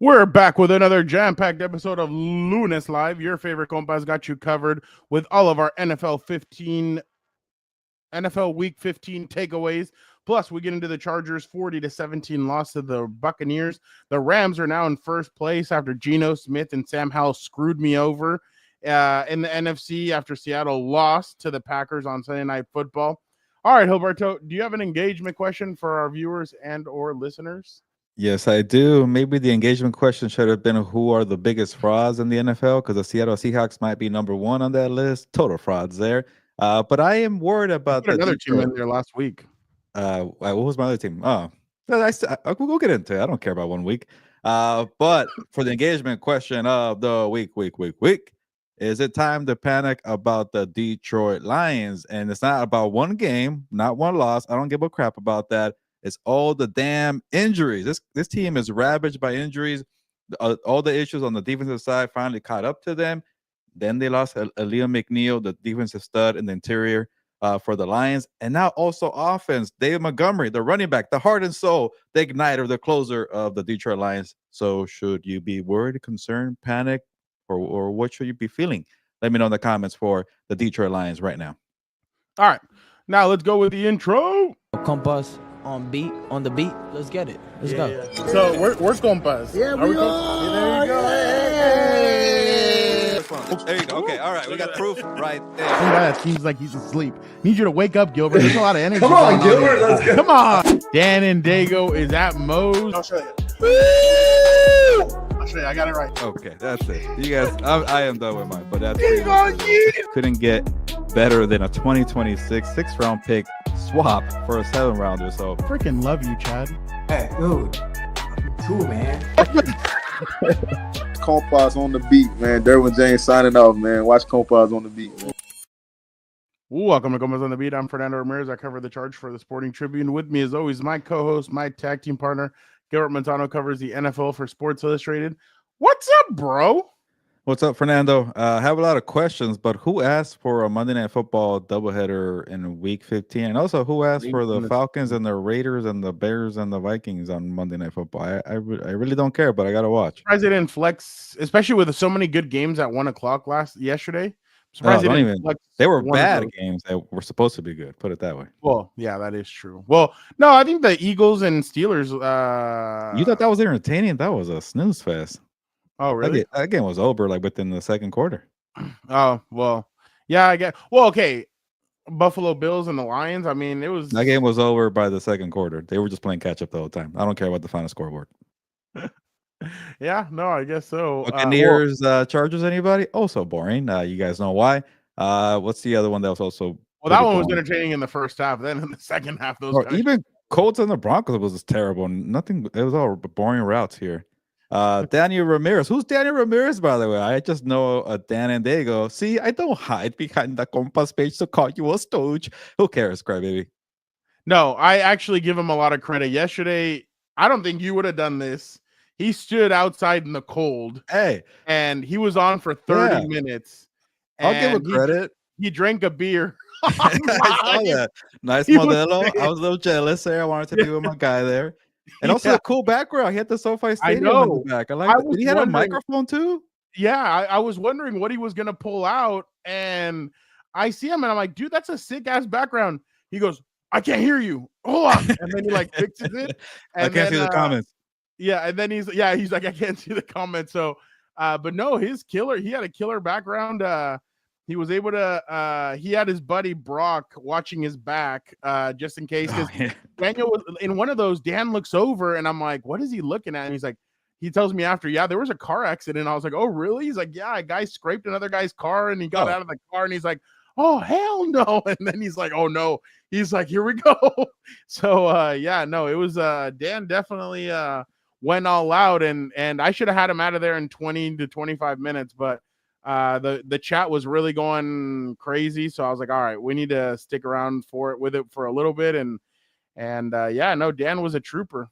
We're back with another jam-packed episode of Lunes Live. Your favorite compas got you covered with all of our NFL Week 15 takeaways. Plus, we get into the Chargers 40-17 loss to the Buccaneers. The Rams are now in first place after Geno Smith and Sam Howell screwed me over in the NFC after Seattle lost to the Packers on Sunday Night Football. All right, Gilberto, do you have an engagement question for our viewers and or listeners? Yes, I do. Maybe the engagement question should have been who are the biggest frauds in the NFL, because the Seattle Seahawks might be number one on that list. Total frauds there. But I am worried about Put the another Detroit. team in there last week. What was my other team? Oh, we'll get into it. I don't care about 1 week. But for the engagement question of the week, is it time to panic about the Detroit Lions? And it's not about one game, not one loss. I don't give a crap about that. It's all the damn injuries. This team is ravaged by injuries. All the issues on the defensive side finally caught up to them. Then they lost Liam McNeil, the defensive stud in the interior for the Lions. And now also offense, David Montgomery, the running back, the heart and soul, the igniter, the closer of the Detroit Lions. So should you be worried, concerned, panic, or what should you be feeling? Let me know in the comments for the Detroit Lions right now. All right. Now let's go with the intro. Compas on the beat. Let's get it. Let's go. Yeah. So where's Compas? Yeah, we are. There you go. Hey. There you go. Okay, all right. We got proof right there. Some guy that seems like he's asleep. Need you to wake up, Gilbert. There's a lot of energy. Come on, Gilbert. Let's go. Come on. Dan and Dago is at Moe's. I'll show you. I'll show you. I got it right. Okay, that's it. You guys, I am done with mine, but that's couldn't get better than a 2026 6th-round pick swap for a 7-rounder. So Freaking love you, Chad. Hey, dude. Cool, man. Compas on the beat, man. Derwin James signing off, man. Watch Compas on the beat, man. Welcome to Compas on the Beat. I'm Fernando Ramirez. I cover the Charge for the Sporting Tribune. With me, as always, my co-host, my tag team partner, Gilbert Montano, covers the NFL for Sports Illustrated. What's up, bro? what's up, Fernando? I have a lot of questions, but who asked for a Monday Night Football doubleheader in Week 15? And also, who asked for the Falcons and the Raiders and the Bears and the Vikings on Monday Night Football? I really don't care, but I got to watch. Surprised they didn't flex, especially with so many good games at 1 o'clock yesterday. Surprised they were bad games that were supposed to be good. Put it that way. Well, yeah, that is true. Well, no, I think the Eagles and Steelers. You thought that was entertaining? That was a snooze fest. Oh, really? That game was over like within the second quarter. Oh, well, yeah, I get. Well, okay, Buffalo Bills and the Lions. I mean, it was that game was over by the second quarter. They were just playing catch up the whole time. I don't care about the final scoreboard. Yeah, no, I guess so. Buccaneers, Chargers, anybody? Also boring. You guys know why. What's the other one that was also? Well, that one was entertaining in the first half. Then in the second half, even Colts and the Broncos was just terrible. Nothing. It was all boring routes here. Daniel Ramirez. Who's Daniel Ramirez, by the way? I just know Dan and Dago. See, I don't hide behind the Compas page to call you a stooge. Who cares, crybaby? No, I actually give him a lot of credit. Yesterday, I don't think you would have done this. He stood outside in the cold. Hey, and he was on for 30 minutes. I'll give him credit. He drank a beer. I saw that. Nice Modelo. I was a little jealous there. I wanted to be with my guy there. And also a cool background. He had the SoFi Stadium in the back. I like it. Did he have a microphone too? Yeah, I was wondering what he was going to pull out. And I see him and I'm like, dude, that's a sick ass background. He goes, I can't hear you. Hold on. And then he like fixes it. And I can't see the comments. Yeah, and then he's like, I can't see the comments. So, but no, he had a killer background. He was able to, he had his buddy Brock watching his back, just in case. Because Daniel was in one of those. Dan looks over, and I'm like, what is he looking at? And he's like, he tells me after, yeah, there was a car accident. I was like, oh, really? He's like, yeah, a guy scraped another guy's car, and he got out of the car, and he's like, oh, hell no. And then he's like, oh, no. He's like, here we go. So, yeah, no, it was Dan definitely went all out, and I should have had him out of there in 20 to 25 minutes, but the chat was really going crazy. So I was like, all right, we need to stick around for a little bit. And yeah, no, Dan was a trooper.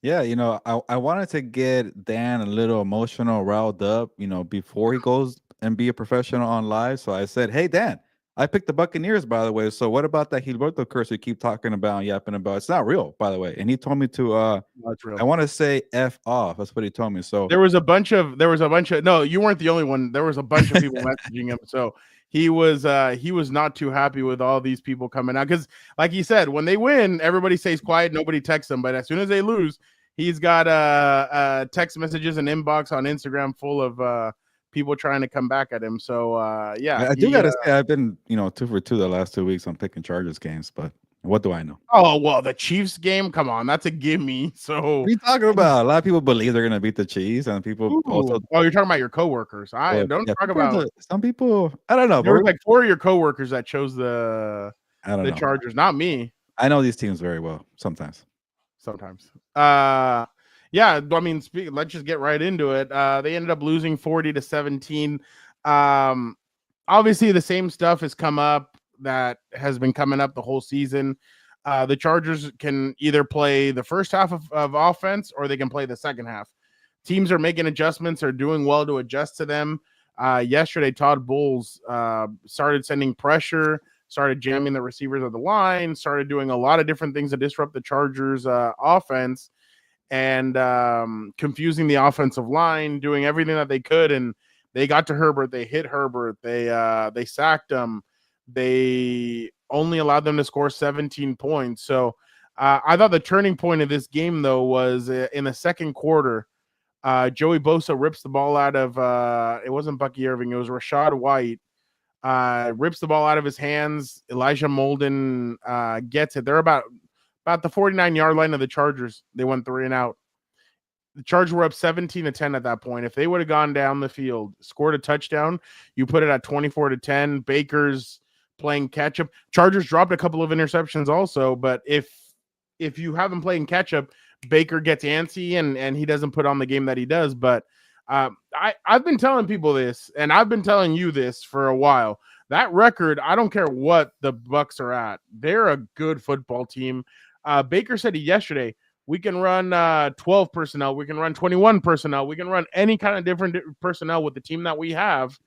Yeah, I wanted to get Dan a little emotional, riled up, before he goes and be a professional on live. So I said, hey, Dan, I picked the Buccaneers, by the way. So what about that Gilberto curse you keep talking about, yapping about? It's not real, by the way. And he told me to That's real. I want to say F off. That's what he told me. So There was a bunch of no, you weren't the only one. There was a bunch of people messaging him. So he was not too happy with all these people coming out because, like he said, when they win, everybody stays quiet, nobody texts them. But as soon as they lose, he's got text messages and inbox on Instagram full of people trying to come back at him. So yeah, I do gotta say I've been 2 for 2 the last 2 weeks on picking Chargers games, but what do I know? Oh well, the Chiefs game, come on, that's a gimme. So What are you talking about? A lot of people believe they're gonna beat the Chiefs, and people also. Oh, you're talking about your coworkers. I don't talk about some people. I don't know. There were like 4 of your coworkers that chose the I don't know. Chargers, not me. I know these teams very well. Sometimes. Yeah. I mean, let's just get right into it. They ended up losing 40-17. Obviously, the same stuff has come up that has been coming up the whole season. The Chargers can either play the first half of offense or they can play the second half. Teams are making adjustments, are doing well to adjust to them. Yesterday, Todd Bowles started sending pressure, started jamming the receivers of the line, started doing a lot of different things to disrupt the Chargers' offense and confusing the offensive line, doing everything that they could. And they got to Herbert. They hit Herbert. They sacked him. They only allowed them to score 17 points. So I thought the turning point of this game, though, was in the second quarter. Joey Bosa rips the ball out of it wasn't Bucky Irving, it was Rashad White. Rips the ball out of his hands. Elijah Molden gets it. They're about the 49-yard line of the Chargers. They went 3 and out. The Chargers were up 17-10 at that point. If they would have gone down the field, scored a touchdown, you put it at 24-10. Baker's playing catch up. Chargers dropped a couple of interceptions also, but if you have him playing catch up, Baker gets antsy and he doesn't put on the game that he does. But I've been telling people this, and I've been telling you this for a while. That record, I don't care what the Bucs are at. They're a good football team. Baker said yesterday, we can run 12 personnel. We can run 21 personnel. We can run any kind of different personnel with the team that we have,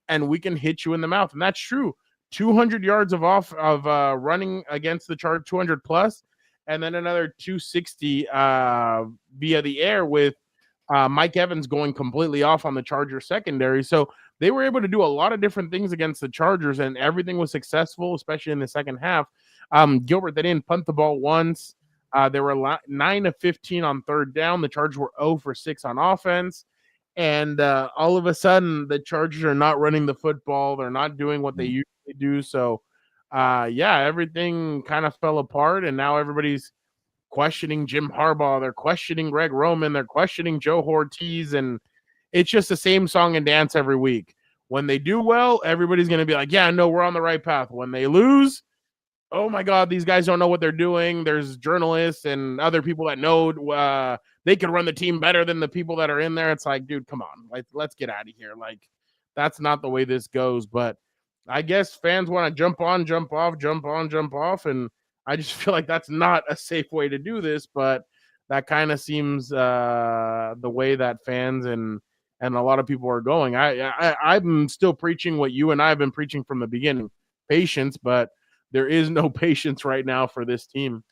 and we can hit you in the mouth. And that's true. 200 yards of running against the Chargers, 200 plus, and then another 260 via the air with Mike Evans going completely off on the Chargers secondary. So they were able to do a lot of different things against the Chargers, and everything was successful, especially in the second half. Gilbert, they didn't punt the ball once. They were 9 of 15 on third down. The Chargers were 0 for 6 on offense. And all of a sudden, the Chargers are not running the football. They're not doing what they usually do. So, everything kind of fell apart. And now everybody's questioning Jim Harbaugh. They're questioning Greg Roman. They're questioning Joe Ortiz. And it's just the same song and dance every week. When they do well, everybody's going to be like, yeah, no, we're on the right path. When they lose, oh my God, these guys don't know what they're doing. There's journalists and other people that know they can run the team better than the people that are in there. It's like, dude, come on, let's get out of here. Like, that's not the way this goes. But I guess fans want to jump on, jump off, jump on, jump off. And I just feel like that's not a safe way to do this. But that kind of seems the way that fans and a lot of people are going. I'm still preaching what you and I have been preaching from the beginning. Patience, but there is no patience right now for this team.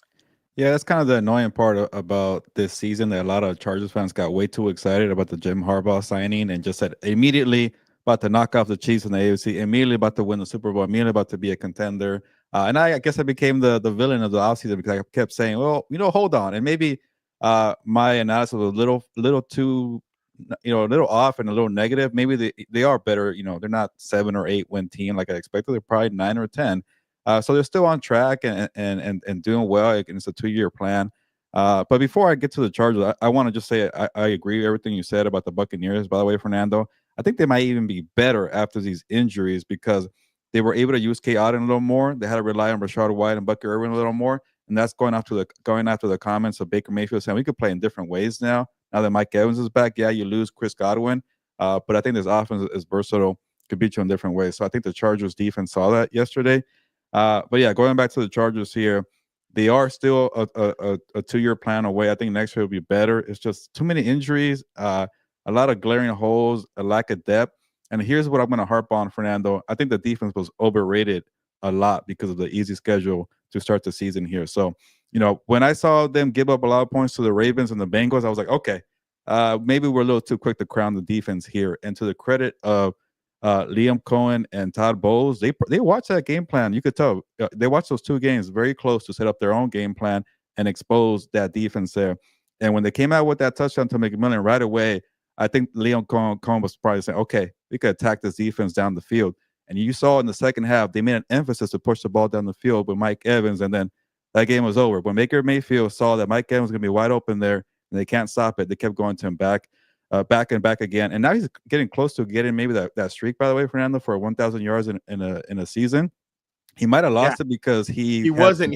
Yeah, that's kind of the annoying part about this season, that a lot of Chargers fans got way too excited about the Jim Harbaugh signing and just said immediately about to knock off the Chiefs in the AFC, immediately about to win the Super Bowl, immediately about to be a contender. And I guess I became the villain of the offseason because I kept saying, well, hold on. And maybe my analysis was a little too, a little off and a little negative. Maybe they are better. They're not 7 or 8 win team like I expected. They're probably 9 or 10. So they're still on track and doing well. And it's a 2-year plan. But before I get to the Chargers, I want to just say I agree with everything you said about the Buccaneers, by the way, Fernando. I think they might even be better after these injuries because they were able to use K. Allen a little more. They had to rely on Rashad White and Bucky Irvin a little more. And that's going after the comments of Baker Mayfield saying we could play in different ways now that Mike Evans is back. Yeah, you lose Chris Godwin. But I think this offense is versatile, could beat you in different ways. So I think the Chargers defense saw that yesterday. But yeah, going back to the Chargers here, they are still a 2-year plan away. I think next year will be better. It's just too many injuries, a lot of glaring holes, a lack of depth. And here's what I'm going to harp on, Fernando. I think the defense was overrated a lot because of the easy schedule to start the season here. So, when I saw them give up a lot of points to the Ravens and the Bengals, I was like, okay, maybe we're a little too quick to crown the defense here. And to the credit of Liam Cohen and Todd Bowles, they watched that game plan. You could tell they watched those two games very close to set up their own game plan and expose that defense there. And when they came out with that touchdown to McMillan right away, I think Liam Cohen was probably saying, okay, we could attack this defense down the field. And you saw in the second half, they made an emphasis to push the ball down the field with Mike Evans, and then that game was over. When Baker Mayfield saw that Mike Evans was going to be wide open there and they can't stop it, they kept going to him back and back again. And now he's getting close to getting maybe that streak, by the way, Fernando, for 1,000 yards in a season. He might have lost it because he wasn't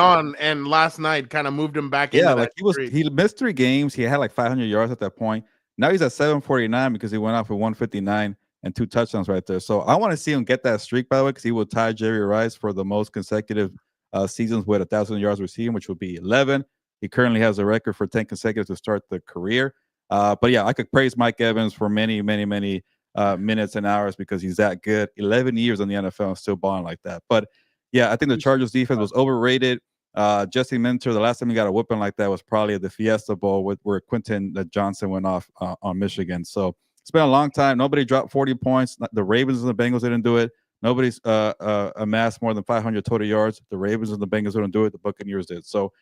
on, and last night kind of moved him back into that streak. He missed 3 games. He had like 500 yards at that point. Now he's at 749 because he went off with 159 and 2 touchdowns right there. So I want to see him get that streak, by the way, because he will tie Jerry Rice for the most consecutive seasons with 1,000 yards receiving, which would be 11. He currently has a record for 10 consecutive to start the career. But yeah, I could praise Mike Evans for many, many, many minutes and hours because he's that good. 11 years in the NFL and still balling like that. But yeah, I think the Chargers defense was overrated. Jesse Minter, the last time he got a whooping like that was probably at the Fiesta Bowl where Quentin Johnson went off on Michigan. So it's been a long time. Nobody dropped 40 points. The Ravens and the Bengals didn't do it. Nobody's amassed more than 500 total yards. The Ravens and the Bengals didn't do it. The Buccaneers did. So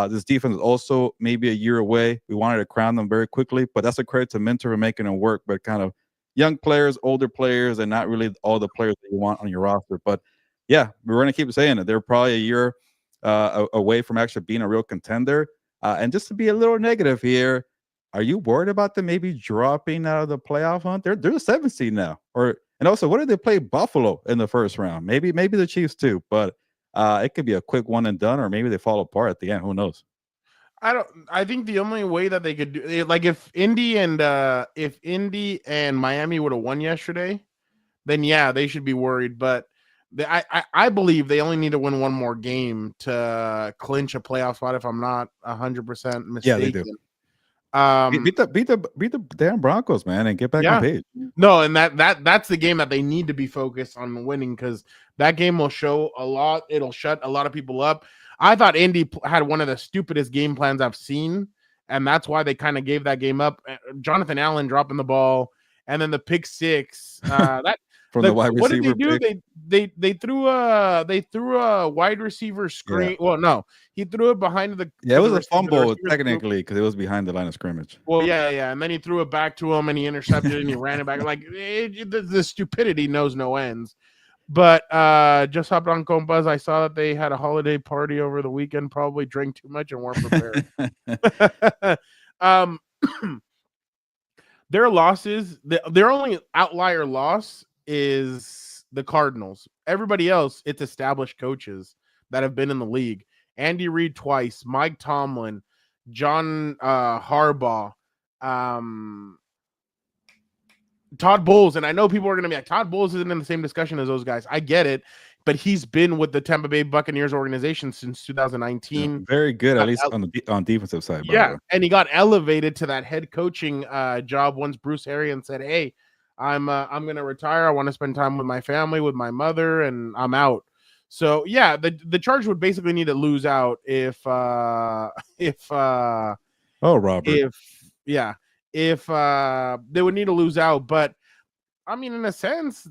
this defense is also maybe a year away. We wanted to crown them very quickly, but that's a credit to Minter for making them work. But kind of young players, older players, and not really all the players that you want on your roster. But yeah, we're going to keep saying it. They're probably a year away from actually being a real contender. And just to be a little negative here, are you worried about them maybe dropping out of the playoff hunt? They're the 7th seed now. And also, what did they play Buffalo in the first round? Maybe the Chiefs too, but it could be a quick one and done, or maybe they fall apart at the end. Who knows? I think the only way that they could do it, like if Indy and Miami would have won yesterday, then yeah, they should be worried. But I believe they only need to win one more game to clinch a playoff spot. If I'm not 100% mistaken. Yeah, they do. Beat the damn Broncos, man, and get back on page. No, and that's the game that they need to be focused on winning, because that game will show a lot. It'll shut a lot of people up. I thought Indy had one of the stupidest game plans I've seen, and that's why they kind of gave that game up. Jonathan Allen dropping the ball, and then the pick six. That from the wide receiver. What did they do? They threw a wide receiver screen. Yeah. Well, no, he threw it behind the. Yeah, it was a fumble technically because it was behind the line of scrimmage. Well, yeah, and then he threw it back to him and he intercepted it and he ran it back. Like the stupidity knows no ends. But just hopped on Compas. I saw that they had a holiday party over the weekend. Probably drank too much and weren't prepared. Their losses. Their only outlier loss is the Cardinals. Everybody else, it's established coaches that have been in the league. Andy Reid twice, Mike Tomlin, John Harbaugh, Todd Bowles. And I know people are going to be like, Todd Bowles isn't in the same discussion as those guys. I get it, but he's been with the Tampa Bay Buccaneers organization since 2019. Yeah, very good, at least on defensive side. Yeah, and he got elevated to that head coaching job once Bruce Arians said, "Hey, I'm going to retire. I want to spend time with my family, with my mother, and I'm out." So yeah, the Chargers would basically need to lose out if they would need to lose out. But I mean, in a sense,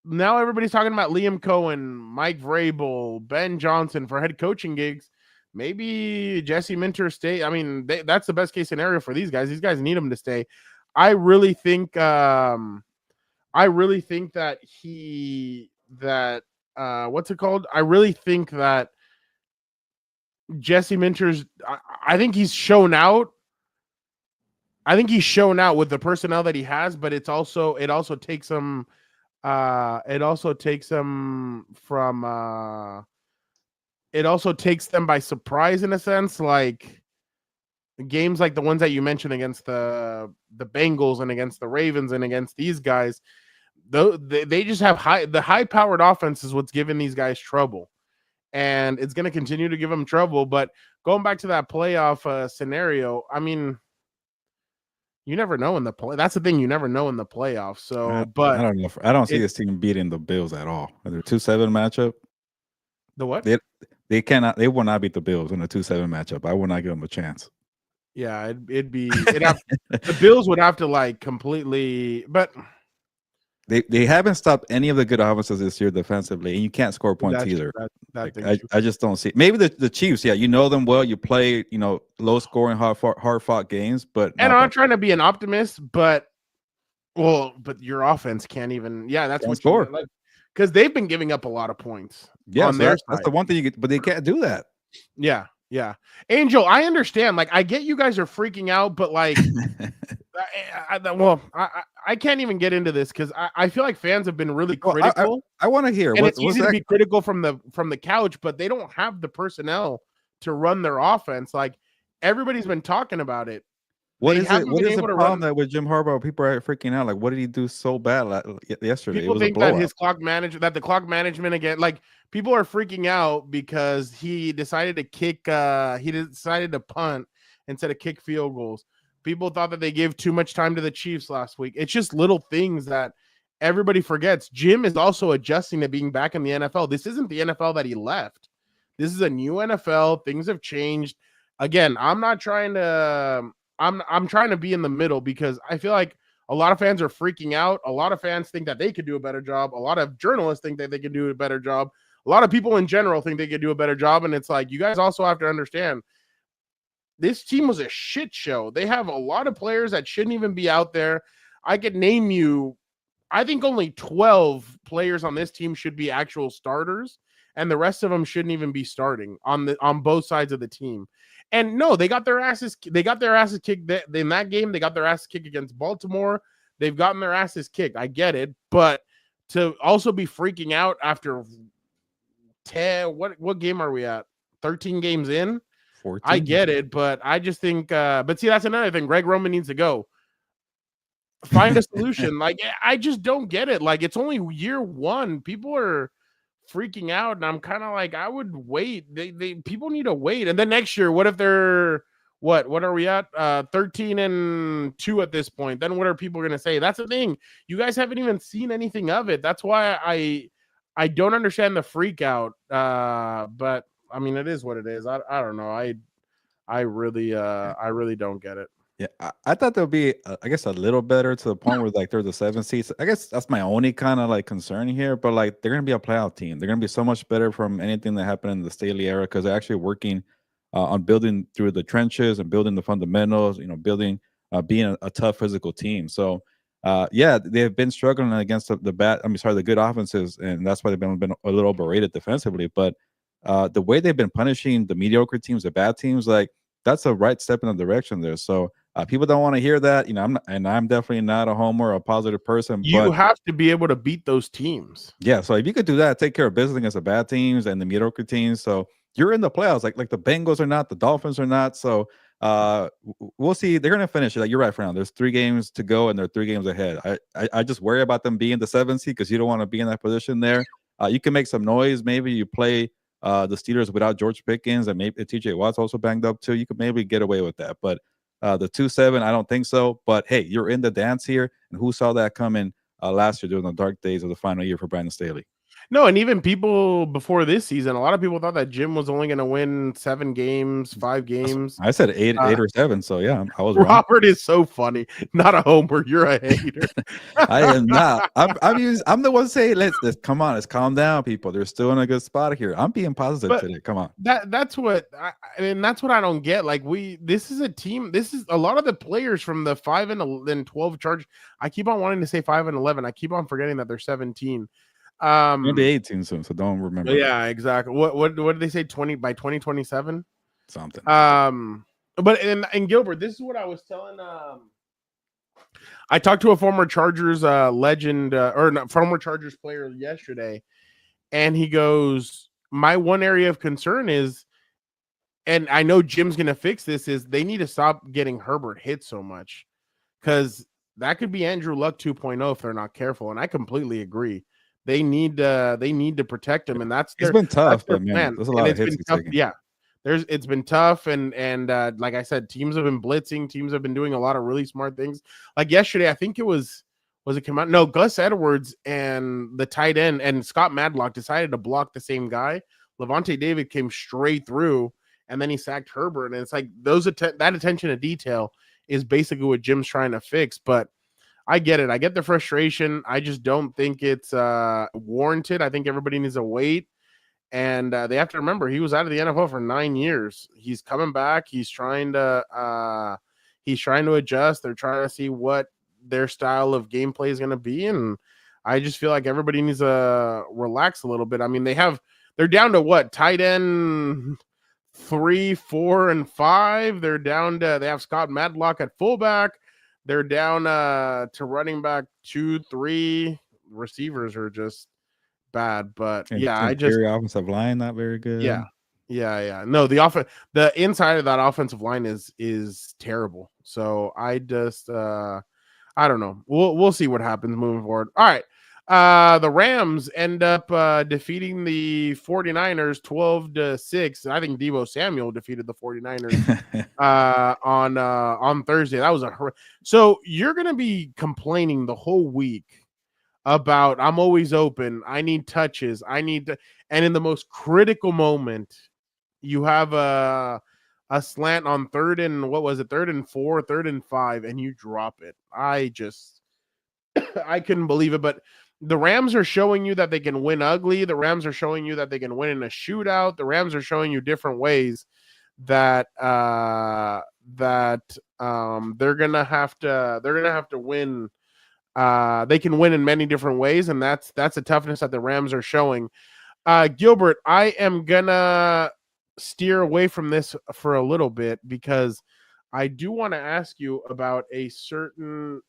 now everybody's talking about Liam Cohen, Mike Vrabel, Ben Johnson for head coaching gigs. Maybe Jesse Minter stay. I mean, that's the best case scenario for these guys. These guys need him to stay. I really think that what's it called? I really think that Jesse Minter's. I think he's shown out. I think he's shown out with the personnel that he has, but it also takes him. It also takes them by surprise in a sense, like games like the ones that you mentioned against the Bengals and against the Ravens and against these guys. Though they just have high-powered offense is what's giving these guys trouble, and it's going to continue to give them trouble. But going back to that playoff scenario, I mean, You never know in the play. That's the thing. You never know in the playoffs. So, I but don't know. I don't see it- this team beating the Bills at all. In their 2-7 matchup, the what? they cannot. They will not beat the Bills in a 2-7 matchup. I will not give them a chance. Yeah, the Bills would have to like completely, but They haven't stopped any of the good offenses this year defensively, and you can't score points that's either. that thing. I just don't see. Maybe the Chiefs, yeah, you know them well. You play, low scoring, hard fought games, but And I'm not trying to be an optimist, but your offense can't even. Yeah, that's Can't what score. like because they've been giving up a lot of points. yeah, on so their that's the side. one thing you get, but they can't do that. Yeah, yeah. Angel, I understand. Like, I get you guys are freaking out, but like, I can't even get into this because I feel like fans have been really Well, critical. I want to hear. And it's what's easy to that? be critical from the couch, but they don't have the personnel to run their offense. Like everybody's been talking about it. What They is it? haven't What been is the able to problem run- that with Jim Harbaugh? People are freaking out. Like, what did he do so bad yesterday? People it was think a that blowout. his the clock management again, like people are freaking out because he decided to decided to punt instead of kick field goals. People thought that they gave too much time to the Chiefs last week. It's just little things that everybody forgets. Jim is also adjusting to being back in the NFL. This isn't the NFL that he left. This is a new NFL. Things have changed. Again, I'm not trying to I'm trying to be in the middle because I feel like a lot of fans are freaking out. A lot of fans think that they could do a better job. A lot of journalists think that they could do a better job. A lot of people in general think they could do a better job. And it's like, you guys also have to understand this team was a shit show. They have a lot of players that shouldn't even be out there. I could name you, I think only 12 players on this team should be actual starters, and the rest of them shouldn't even be starting on both sides of the team. And no, they got their asses kicked in that game. They got their asses kicked against Baltimore. They've gotten their asses kicked. I get it, but to also be freaking out after 10, what game are we at? 13 games in? 14? I get it, but I just think but see, that's another thing. Greg Roman needs to go. Find a solution. Like, I just don't get it. Like, it's only year one. People are freaking out, and I'm kind of like, I would wait. People need to wait. And then next year, what if they're what are we at? 13-2 at this point. Then what are people going to say? That's the thing. You guys haven't even seen anything of it. That's why I don't understand the freak out. But I mean, it is what it is. I don't know. I really don't get it. Yeah, I thought they'll be, I guess, a little better to the point where like they're the 7th seed. I guess that's my only kind of like concern here. But like they're gonna be a playoff team. They're gonna be so much better from anything that happened in the Staley era because they're actually working on building through the trenches and building the fundamentals. Building, being a tough physical team. So yeah, they have been struggling against the good offenses, and that's why they've been a little overrated defensively. But the way they've been punishing the mediocre teams, the bad teams, like that's a right step in the direction there. So people don't want to hear that, I'm definitely not a homer or a positive person. You but have to be able to beat those teams. Yeah, so if you could do that, take care of business against the bad teams and the mediocre teams, so you're in the playoffs. Like the Bengals are not, the Dolphins are not. So we'll see. They're gonna finish it. Like you're right, Fernando. There's 3 games to go, and they're 3 games ahead. I just worry about them being the 7th seed because you don't want to be in that position there. You can make some noise. Maybe you play the Steelers without George Pickens, and maybe TJ Watt's also banged up too. You could maybe get away with that, but the 2-7, I don't think so. But hey, you're in the dance here, and who saw that coming last year during the dark days of the final year for Brandon Staley? No, and even people before this season, a lot of people thought that Jim was only going to win 7 games, 5 games. I said 8 or 7, so yeah, I was wrong. Robert is so funny. Not a homer, you're a hater. I am not. I'm the one saying let's come on, let's calm down, people. They're still in a good spot here. I'm being positive today. Come on. That's what that's what I don't get. Like this is a team. This is a lot of the players from the 5 and 12 charge. I keep on wanting to say 5 and 11. I keep on forgetting that they're 17. It'll be 18 soon, so don't remember. Yeah, exactly. What did they say? 20 by 2027? Something. But in Gilbert, this is what I was telling. I talked to a former Chargers legend former Chargers player yesterday, and he goes, "My one area of concern is, and I know Jim's gonna fix this, is they need to stop getting Herbert hit so much, because that could be Andrew Luck 2.0 if they're not careful." And I completely agree. They need to protect him, and that's it's been tough, but man, there's a lot of hits. Yeah, it's been tough, and like I said, teams have been blitzing, teams have been doing a lot of really smart things. Like yesterday, I think it was it come out? No, Gus Edwards and the tight end and Scott Madlock decided to block the same guy. Levante David came straight through, and then he sacked Herbert, and it's like that attention to detail is basically what Jim's trying to fix. But I get it. I get the frustration. I just don't think it's warranted. I think everybody needs to wait. And they have to remember he was out of the NFL for 9 years. He's coming back. He's trying to adjust. They're trying to see what their style of gameplay is going to be. And I just feel like everybody needs to relax a little bit. I mean, they're down to what? Tight end 3, 4, and 5. They're down to, they have Scott Madlock at fullback. They're down to running back 2, 3. Receivers are just bad, but and yeah, I just offensive line not very good. Yeah. No, the inside of that offensive line is terrible. So I just I don't know. We'll see what happens moving forward. All right. The Rams end up defeating the 49ers 12-6. I think Deebo Samuel defeated the 49ers on Thursday. That was so you're gonna be complaining the whole week about I'm always open. I need touches. And in the most critical moment, you have a slant on 3rd and 4, 3rd and 5, and you drop it. I couldn't believe it. But the Rams are showing you that they can win ugly. The Rams are showing you that they can win in a shootout. The Rams are showing you different ways that they're gonna have to win. They can win in many different ways, and that's a toughness that the Rams are showing. Gilbert, I am gonna steer away from this for a little bit because I do want to ask you about a certain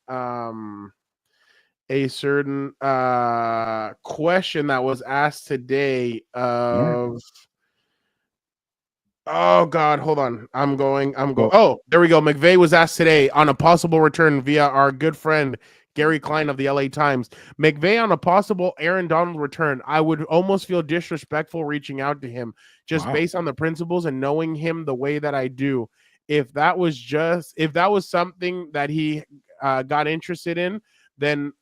question that was asked today of Oh God, hold on. I'm going. Oh, there we go. McVay was asked today on a possible return via our good friend Gary Klein of the LA Times. McVay on a possible Aaron Donald return. I would almost feel disrespectful reaching out to him just based on the principles and knowing him the way that I do. If that was something that he got interested in, then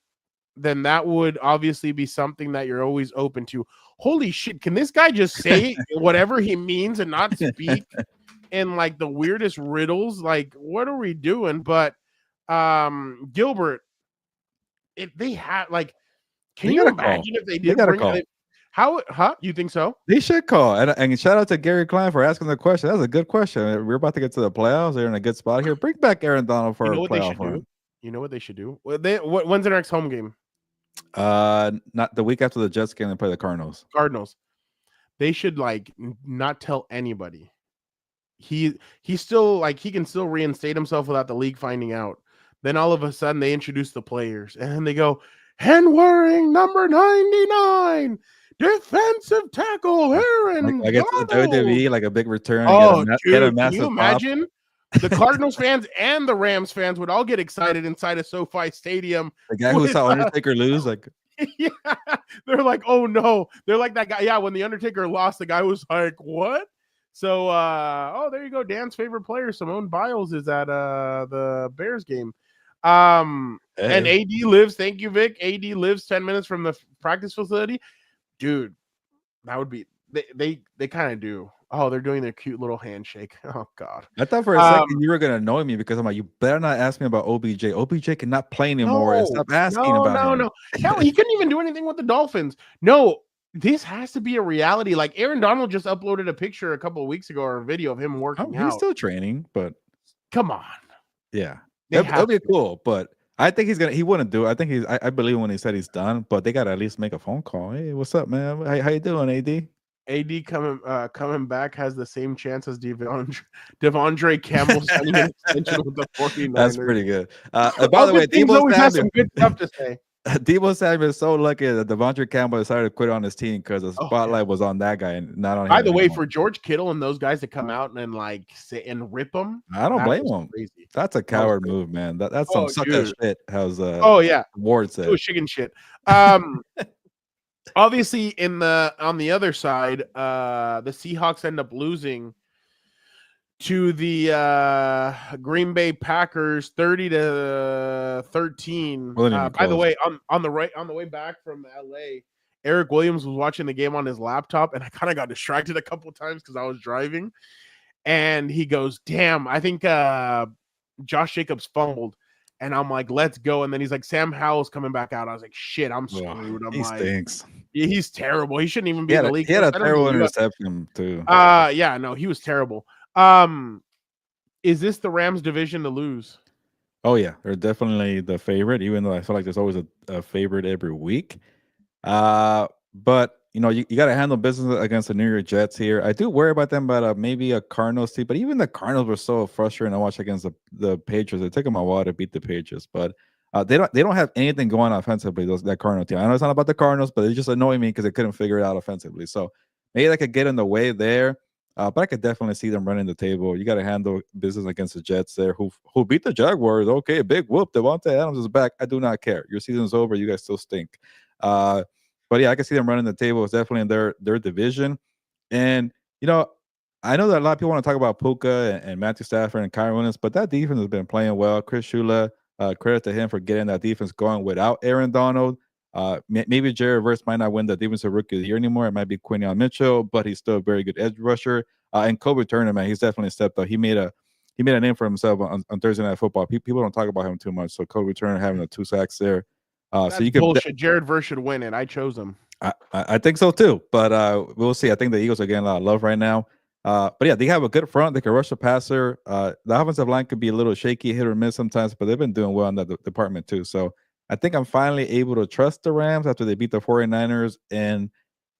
that would obviously be something that you're always open to. Holy shit, can this guy just say whatever he means and not speak in like the weirdest riddles? Like, what are we doing? But Gilbert, if they had like, can you imagine if they did bring it? You think so? They should call. And shout out to Gary Klein for asking the question. That's a good question. We're about to get to the playoffs. They're in a good spot here. Bring back Aaron Donald for a playoff run. You know what they should do? When's their next home game? Not the week after the Jets game. They play the Cardinals. They should like not tell anybody. He's still like he can still reinstate himself without the league finding out. Then all of a sudden they introduce the players and they go, "Hand wearing number 99, defensive tackle Aaron." I guess the WWE like a big return. Oh, dude, can you imagine? The Cardinals fans and the Rams fans would all get excited inside of SoFi Stadium. The guy who saw Undertaker lose, like, yeah, they're like, "Oh no!" They're like that guy. Yeah, when the Undertaker lost, the guy was like, "What?" So, there you go. Dan's favorite player, Simone Biles, is at the Bears game. And AD lives. Thank you, Vic. AD lives 10 minutes from the practice facility. Dude, that would be. They kind of do. Oh, they're doing their cute little handshake. Oh, God. I thought for a second you were going to annoy me because I'm like, you better not ask me about OBJ. OBJ cannot play anymore. And stop asking about him. No. Hell, he couldn't even do anything with the Dolphins. No, this has to be a reality. Like, Aaron Donald just uploaded a picture a couple of weeks ago or a video of him working out. He's still training, but. Come on. Yeah. That'll be cool, but I think he wouldn't do it. I think I believe when he said he's done, but they got to at least make a phone call. Hey, what's up, man? How you doing, AD? AD coming back has the same chance as Devondre Campbell signing an extension with the 49ers. That's pretty good. By the way, Deebo always has some good stuff to say. Deebo Samuel is so lucky that Devondre Campbell decided to quit on his team because the spotlight was on that guy and not on him. By the way, for George Kittle and those guys to come out and like sit and rip them, I don't blame him. Crazy. That's a coward move, man. That's some suck that shit. How's Ward said? Chicken shit. Obviously, on the other side, the Seahawks end up losing to the Green Bay Packers, 30-13. Wasn't even By the close. way, on the way back from LA, Eric Williams was watching the game on his laptop, and I kind of got distracted a couple times because I was driving. And he goes, "Damn, I think Josh Jacobs fumbled." And I'm like, "Let's go." And then he's like, "Sam Howell's coming back out." I was like, "Shit, I'm screwed." I'm He like, stinks. he's terrible. He shouldn't even be He in had the a, league. he had a I don't terrible think he was- interception too. Yeah, no, he was terrible. Is this the Rams division to lose? Oh yeah, they're definitely the favorite, even though I feel like there's always a favorite every week. But you got to handle business against the New York Jets here. I do worry about them, but maybe a Cardinals team. But even the Cardinals were so frustrating to watch against the Patriots. It took them a while to beat the Patriots, but they don't have anything going offensively. That Cardinal team. I know it's not about the Cardinals, but they just annoy me because they couldn't figure it out offensively. So maybe they could get in the way there. But I could definitely see them running the table. You got to handle business against the Jets there, who beat the Jaguars. Okay, big whoop. Devontae Adams is back. I do not care. Your season's over. You guys still stink. But yeah, I can see them running the table. It's definitely in their division. And I know that a lot of people want to talk about Puka and Matthew Stafford and Kyron Williams, but that defense has been playing well. Chris Shula, credit to him for getting that defense going without Aaron Donald. Maybe Jared Verse might not win the defensive rookie of the year anymore. It might be Quinion Mitchell, but he's still a very good edge rusher. And Kobe Turner, man, he's definitely stepped up. He made a name for himself on Thursday Night Football. People don't talk about him too much. So Kobe Turner having the 2 sacks there. That's so you can bullshit. Jared Verse should win it. I chose him. I think so too, but we'll see. I think the Eagles are getting a lot of love right now. But yeah, they have a good front. They can rush the passer. The offensive line could be a little shaky, hit or miss sometimes, but they've been doing well in that department too. So I think I'm finally able to trust the Rams after they beat the 49ers and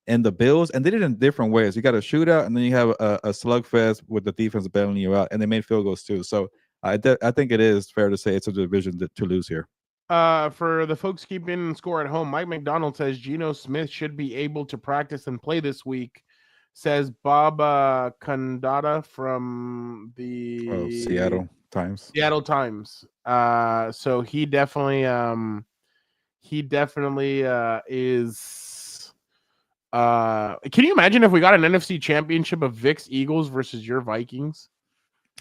the Bills, and they did it in different ways. You got a shootout, and then you have a slugfest with the defense bailing you out, and they made field goals too. So I think it is fair to say it's a division to lose here. For the folks keeping score at home, Mike McDonald says Geno Smith should be able to practice and play this week. Says Bob Condata from the Seattle Times. Seattle Times. So he definitely is. Can you imagine if we got an NFC Championship of Vic's Eagles versus your Vikings?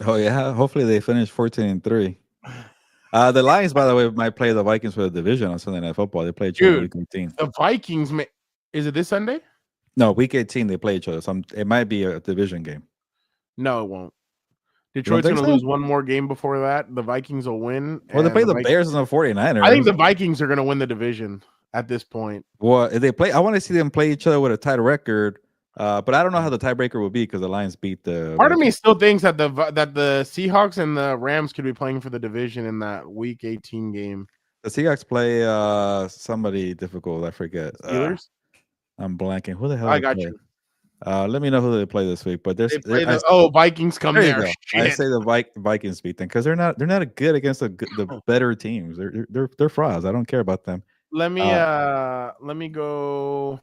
Oh yeah, hopefully they finish 14-3. The Lions, by the way, might play the Vikings for the division on Sunday Night Football. They play each other week 18. The Vikings, is it this Sunday? No, week 18 they play each other. So it might be a division game. No, it won't. Detroit's going to lose one more game before that. The Vikings will win. Well, they play the Bears and the 49ers. I think the Vikings are going to win the division at this point. Well, if they play, I want to see them play each other with a tied record. But I don't know how the tiebreaker will be because the Lions beat the. Part of me still thinks that the Seahawks and the Rams could be playing for the division in that Week 18 game. The Seahawks play somebody difficult. I forget. Steelers. I'm blanking. Who the hell? I got you. Let me know who they play this week. But there's Vikings come there. I say the Vikings beat them because they're not good against the better teams. They're frauds. I don't care about them. Let me go.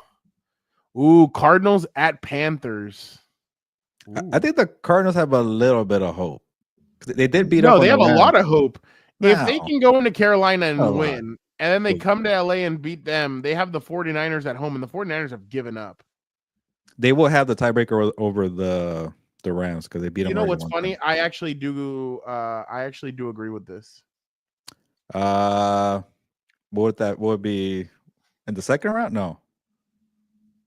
Ooh, Cardinals at Panthers. I think the Cardinals have a little bit of hope. They did beat up. No, they have a lot of hope. If they can go into Carolina and win, and then they come to LA and beat them, they have the 49ers at home, and the 49ers have given up. They will have the tiebreaker over the Rams because they beat them. You know what's funny? Time. I actually do agree with this. What would be in the second round? No.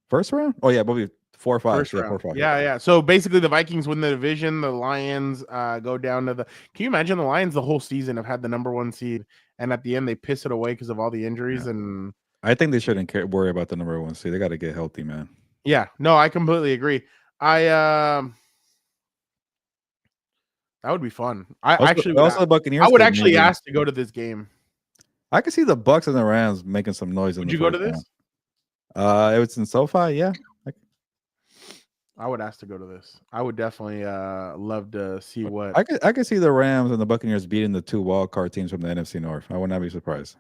First round? Oh yeah, we'll be 4-5. Yeah. So basically, the Vikings win the division. The Lions go down to the. Can you imagine the Lions the whole season have had the number 1 seed, and at the end they piss it away because of all the injuries? Yeah. And I think they shouldn't worry about the number 1 seed. They got to get healthy, man. Yeah, no, I completely agree. That would be fun. The Buccaneers. I would actually ask to go to this game. I could see the Bucs and the Rams making some noise. Would you go to this? If it's in SoFi, yeah. I would ask to go to this. I would definitely love to see what. I could see the Rams and the Buccaneers beating the 2 wildcard teams from the NFC North. I would not be surprised.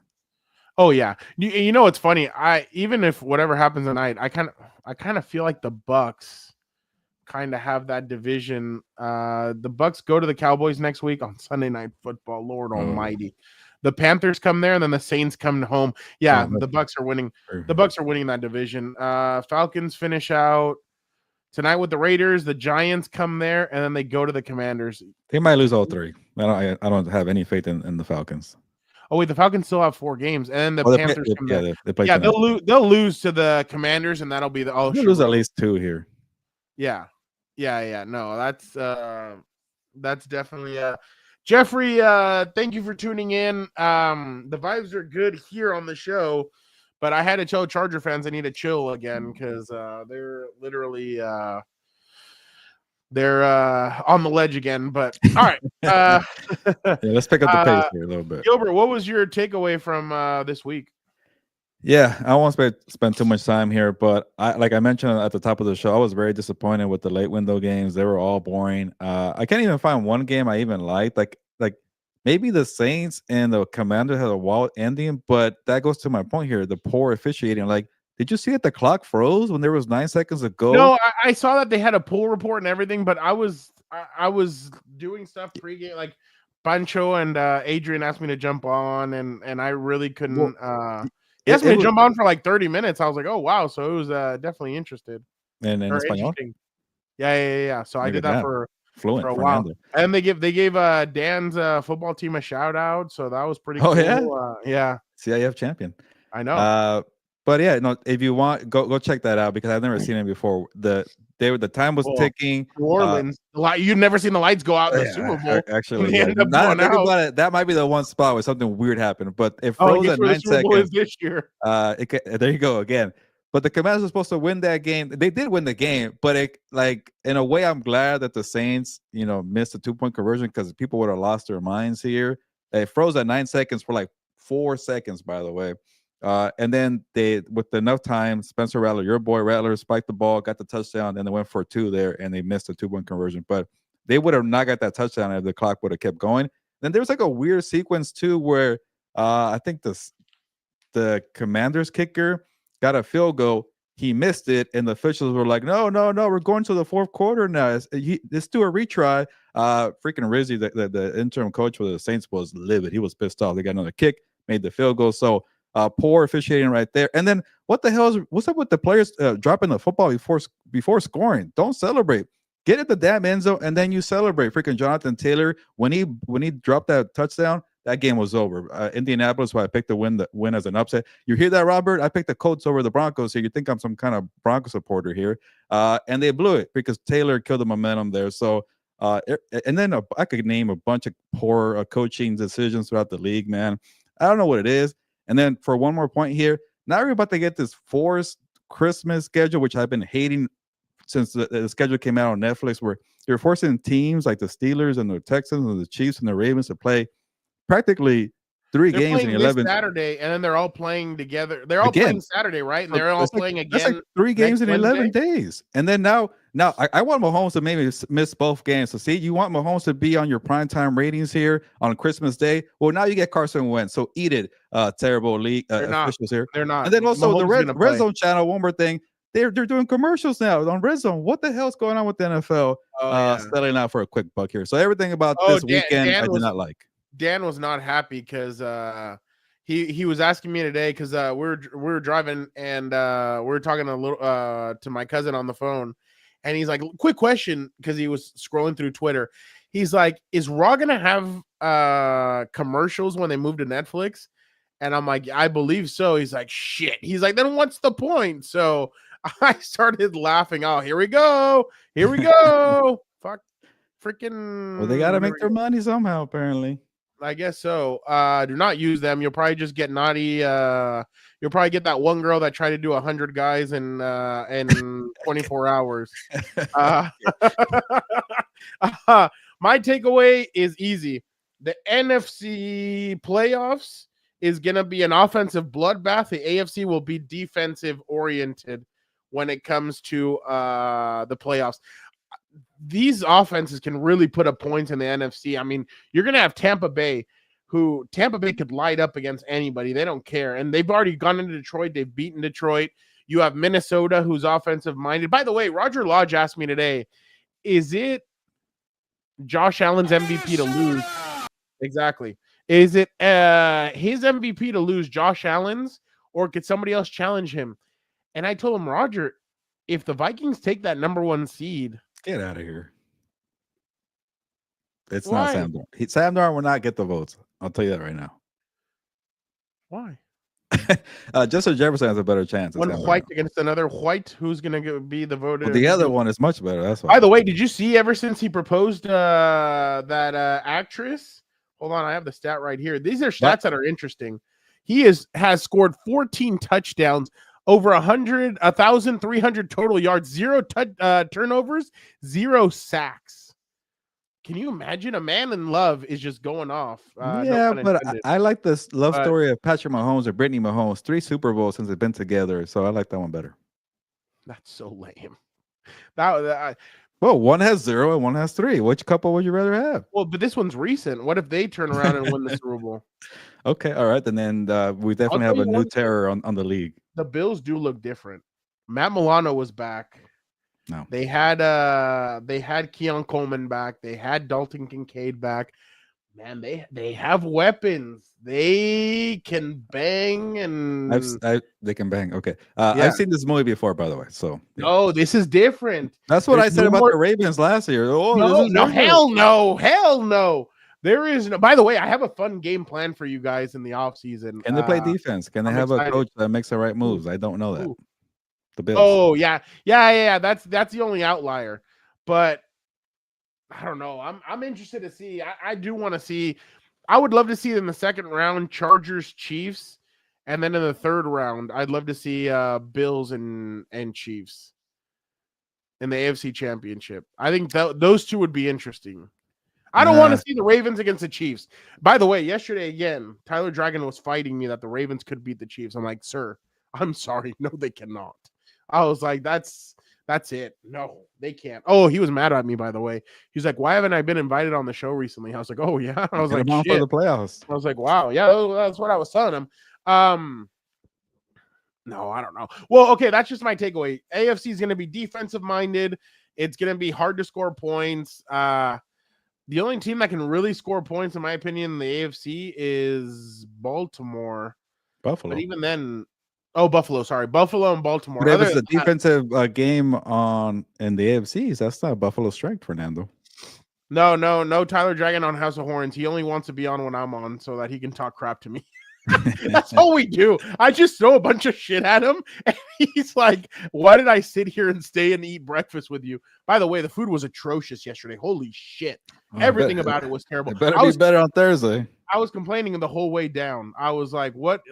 Oh yeah, you know it's funny. Even if whatever happens tonight, I kind of feel like the Bucs kind of have that division. The Bucs go to the Cowboys next week on Sunday Night Football. Lord Almighty, the Panthers come there, and then the Saints come home. Yeah, the Bucs are winning. The Bucs are winning that division. Falcons finish out. tonight with the Raiders. The Giants come there, and then they go to the Commanders. They might lose all three. I don't have any faith in the Falcons. Oh wait, the Falcons still have 4 games, and then the Panthers come there. They play. Yeah, tonight. they'll lose to the Commanders, and that'll be the They'll lose at least 2 here. Yeah. No, that's definitely Jeffrey. Thank you for tuning in. The vibes are good here on the show, but I had to tell Charger fans I need to chill again because they're literally they're on the ledge again. But all right, yeah, let's pick up the pace here a little bit. Gilbert, what was your takeaway from this week? Yeah, I won't spend too much time here, but like I mentioned at the top of the show, I was very disappointed with the late window games. They were all boring. I can't even find one game I even liked. Like maybe the Saints and the Commanders had a wild ending, but that goes to my point here: the poor officiating. Like, did you see that the clock froze when there was 9 seconds to go? No, I saw that they had a pool report and everything, but I was doing stuff pregame. Like Pancho and Adrian asked me to jump on, and I really couldn't. He asked me to jump on for like 30 minutes. I was like, oh, wow. So it was definitely interested. And in Espanol? Yeah. So I did that for a while. Fernando. And they gave Dan's football team a shout out. So that was pretty cool. Yeah? Yeah. CIF champion. I know. But yeah, no, if you want, go check that out because I've never seen it before. The time was ticking. New Orleans. You've never seen the lights go out in the Super Bowl. Actually, think about it. That might be the one spot where something weird happened. But it froze at 9 seconds this year. There you go again. But the Commanders were supposed to win that game. They did win the game, but in a way, I'm glad that the Saints, missed the 2-point conversion because people would have lost their minds here. It froze at 9 seconds for like 4 seconds, by the way. And then they, with enough time, Spencer Rattler, your boy Rattler, spiked the ball, got the touchdown, and they went for 2 there, and they missed a 2-point conversion. But they would have not got that touchdown if the clock would have kept going. Then there was like a weird sequence too, where I think the Commanders kicker got a field goal. He missed it, and the officials were like, "No, we're going to the 4th quarter now. Let's do a retry." Freaking Rizzi, the interim coach for the Saints, was livid. He was pissed off. They got another kick, made the field goal. So. Poor officiating right there. And then what's up with the players dropping the football before scoring? Don't celebrate. Get at the damn end zone and then you celebrate. Freaking Jonathan Taylor, when he dropped that touchdown, that game was over. Indianapolis, why I picked the win as an upset. You hear that, Robert? I picked the Colts over the Broncos here. You think I'm some kind of Bronco supporter here. And they blew it because Taylor killed the momentum there. So and then I could name a bunch of poor coaching decisions throughout the league, man. I don't know what it is. And then for one more point here, now we're about to get this forced Christmas schedule, which I've been hating since the schedule came out on Netflix, where you're forcing teams like the Steelers and the Texans and the Chiefs and the Ravens to play practically 3 games in 11 Saturday, and then they're all playing together. They're all playing Saturday, right? And they're all playing again. That's like 3 games in 11 days. And then now I want Mahomes to maybe miss both games. So see, you want Mahomes to be on your primetime ratings here on Christmas Day. Well, now you get Carson Wentz. So eat it, terrible league officials here. They're not. And then also Mahomes the Red Zone channel. One more thing. They're doing commercials now on Red Zone. What the hell's going on with the NFL? Selling out for a quick buck here. So everything about this weekend I did not like. Dan was not happy because he was asking me today because we were driving and we were talking a little to my cousin on the phone, and he's like, quick question, because he was scrolling through Twitter. He's like, is Raw gonna have commercials when they move to Netflix? And I'm like, I believe so. He's like, shit. He's like, then what's the point? So I started laughing. Oh, here we go. Fuck, freaking. Well, they gotta make their money somehow, apparently. I guess so. Do not use them. You'll probably just get naughty. You'll probably get that one girl that tried to do 100 guys in 24 hours. My takeaway is easy. The NFC playoffs is going to be an offensive bloodbath. The AFC will be defensive oriented when it comes to the playoffs. These offenses can really put up points in the NFC. I mean, you're going to have Tampa Bay could light up against anybody. They don't care. And they've already gone into Detroit. They've beaten Detroit. You have Minnesota, who's offensive minded. By the way, Roger Lodge asked me today, is it Josh Allen's MVP to lose? Exactly. Is it his MVP to lose, Josh Allen's, or could somebody else challenge him? And I told him, Roger, if the Vikings take that number 1 seed, Get out of here. It's Why? not Sam Darnold. Sam Darnold will not get the votes. I'll tell you that right now. why? Justin Jefferson has a better chance. than One Sam white Darnold. against another white, who's gonna be the voter? Well, the other one is much better. That's why. By the way, did you see ever since he proposed that actress? Hold on, I have the stat right here. These are stats that are interesting. He has scored 14 touchdowns, over 1,300 total yards, 0 turnovers, 0 sacks. Can you imagine? A man in love is just going off. Yeah, no but I like this love story of Patrick Mahomes or Brittany Mahomes. 3 Super Bowls since they've been together, so I like that one better. That's so lame. Well, one has 0 and one has 3. Which couple would you rather have? well, but this one's recent. What if they turn around and win the Super Bowl? Okay, all right, and then we definitely have tell a you new one thing. terror on the league. The Bills do look different. Matt Milano was back. No. They had Keon Coleman back. They had Dalton Kincaid back. Man, they have weapons. They can bang and They can bang. Okay, Yeah. I've seen this movie before, by the way. So yeah. No, this is different. That's what There's I said no about more- the Ravens last year. Oh, No, this is no, different. hell no. There is no. By the way, I have a fun game plan for you guys in the offseason. Can they play defense? Can they I'm have excited. a coach that makes the right moves? I don't know that. Ooh. The Bills. Oh yeah. That's the only outlier. But I don't know. I'm interested to see. I do want to see. I would love to see in the second round Chargers Chiefs, and then in the third round I'd love to see Bills and Chiefs in the AFC Championship. I think those two would be interesting. I don't want to see the Ravens against the Chiefs. By the way, yesterday again, Tyler Dragon was fighting me that the Ravens could beat the Chiefs. I'm like, sir, I'm sorry. No, they cannot. I was like, that's it. No, they can't. Oh, he was mad at me, by the way. He's like, why haven't I been invited on the show recently? I was like, oh, yeah. I was like, for shit. the playoffs. I was like, wow. Yeah, that's what I was telling him. No, I don't know. Well, okay, that's just my takeaway. AFC is going to be defensive minded. It's going to be hard to score points. The only team that can really score points, in my opinion, in the AFC is Baltimore. Buffalo. But even then, Buffalo. Sorry, Buffalo and Baltimore. But if it's a defensive game in the AFCs, that's not Buffalo's strength, Fernando. No. Tyler Dragon on House of Horns. He only wants to be on when I'm on so that he can talk crap to me. That's all we do. I just throw a bunch of shit at him, and he's like, why did I sit here and stay and eat breakfast with you? By the way, the food was atrocious yesterday. Holy shit. Everything about it was terrible. It better be better on Thursday. I was complaining the whole way down. I was like, what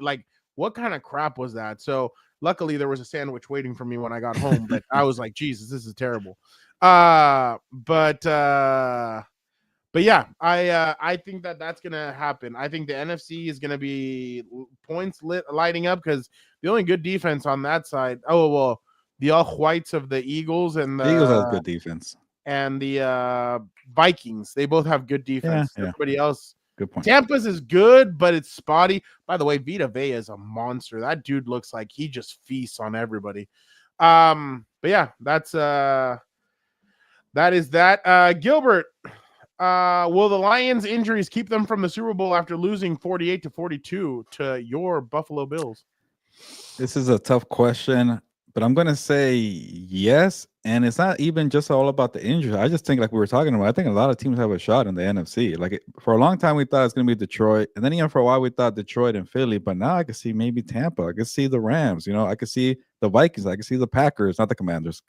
kind of crap was that? So luckily there was a sandwich waiting for me when I got home, but I was like, Jesus, this is terrible. But yeah, I think that's gonna happen. I think the NFC is gonna be points lighting up because the only good defense on that side. Oh well, the all whites of the Eagles and the Eagles has good defense, and the Vikings. They both have good defense. Yeah. Everybody else. Good point. Tampa's is good, but it's spotty. By the way, Vita Vea is a monster. That dude looks like he just feasts on everybody. But yeah, that is that. Gilbert, will the Lions' injuries keep them from the Super Bowl after losing 48-42 to your Buffalo Bills? This is a tough question, but I'm gonna say yes. And it's not even just all about the injury. I just think, like we were talking about, I think a lot of teams have a shot in the NFC. Like for a long time, we thought it was going to be Detroit, and then even for a while, we thought Detroit and Philly. But now I can see maybe Tampa. I can see the Rams. You know, I can see the Vikings. I can see the Packers, not the Commanders.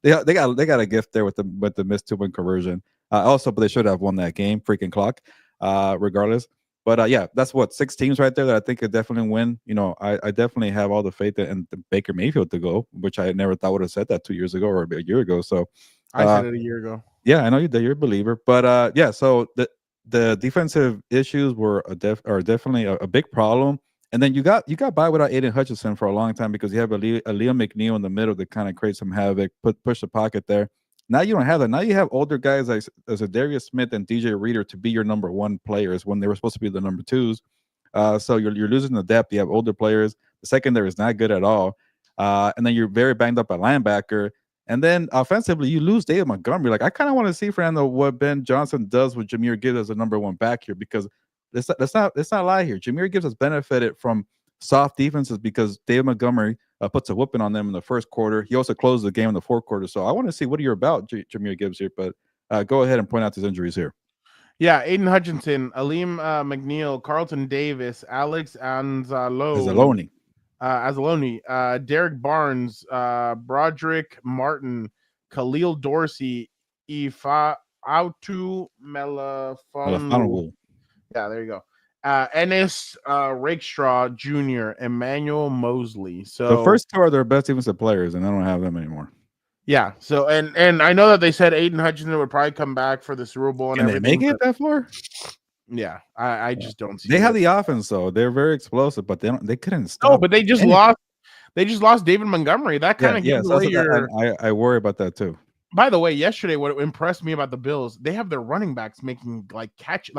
They got a gift there with the missed 2-point conversion. Also, but they should have won that game. Freaking clock, regardless. But yeah, that's 6 teams right there that I think could definitely win. You know, I definitely have all the faith in Baker Mayfield to go, which I never thought would have said that 2 years ago or a year ago. So I said it a year ago. Yeah, I know you're a believer. But yeah, so the defensive issues are definitely a big problem. And then you got by without Aiden Hutchinson for a long time because you have a Liam McNeil in the middle that kind of creates some havoc, push the pocket there. Now you don't have that. Now you have older guys as a Darius Smith and DJ Reader to be your number 1 players when they were supposed to be the number 2s. So you're losing the depth. You have older players. The secondary is not good at all. And then you're very banged up at linebacker. And then offensively, you lose David Montgomery. Like I kind of want to see, Fernando, what Ben Johnson does with Jahmyr Gibbs as a number 1 back here, because let's not lie here. Jahmyr Gibbs has benefited from soft defenses because David Montgomery puts a whooping on them in the first quarter. He also closed the game in the fourth quarter. So I want to see what you're about, Jameer Gibbs here. But go ahead and point out his injuries here. Yeah, Aiden Hutchinson, Aleem McNeil, Carlton Davis, Alex Anzalone, Derek Barnes, Broderick Martin, Khalil Dorsey, Ifa Autu Melafonwu. Yeah, there you go. Ennis Rakestraw Jr., Emmanuel Mosley. So the first two are their best defensive players, and I don't have them anymore. Yeah. So and I know that they said Aiden Hutchinson would probably come back for the Super Bowl and everything. They make it that far? Yeah, I just don't see. They have the offense though; they're very explosive, but they couldn't stop. No, but they just lost. They just lost David Montgomery. That kind of gives away your. I worry about that too. By the way, yesterday, what impressed me about the Bills, they have their running backs making catch,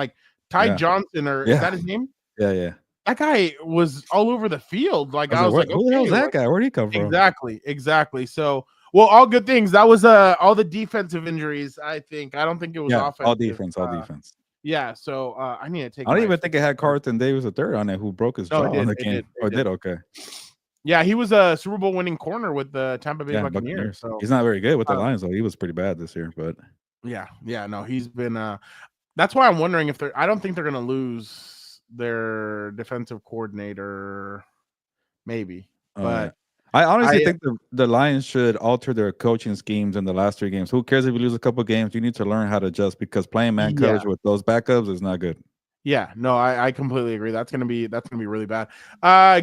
Ty Johnson, or is that his name? Yeah. That guy was all over the field. I was like, who the hell is that guy? Where'd he come from? Exactly. So, well, all good things. That was all the defensive injuries. I don't think it was offensive. All defense. Yeah. So I need to take. I don't even think it had Carlton Davis III on it, who broke his jaw in the game. It did. Okay. Yeah, he was a Super Bowl winning corner with the Tampa Bay Buccaneers. So he's not very good with the Lions, though. He was pretty bad this year, but yeah, no, he's been. That's why I'm wondering if I don't think they're going to lose their defensive coordinator, maybe. But I honestly think the Lions should alter their coaching schemes in the last 3 games. Who cares if you lose a couple games? You need to learn how to adjust because playing man coverage with those backups is not good. Yeah, no, I completely agree. That's gonna be really bad.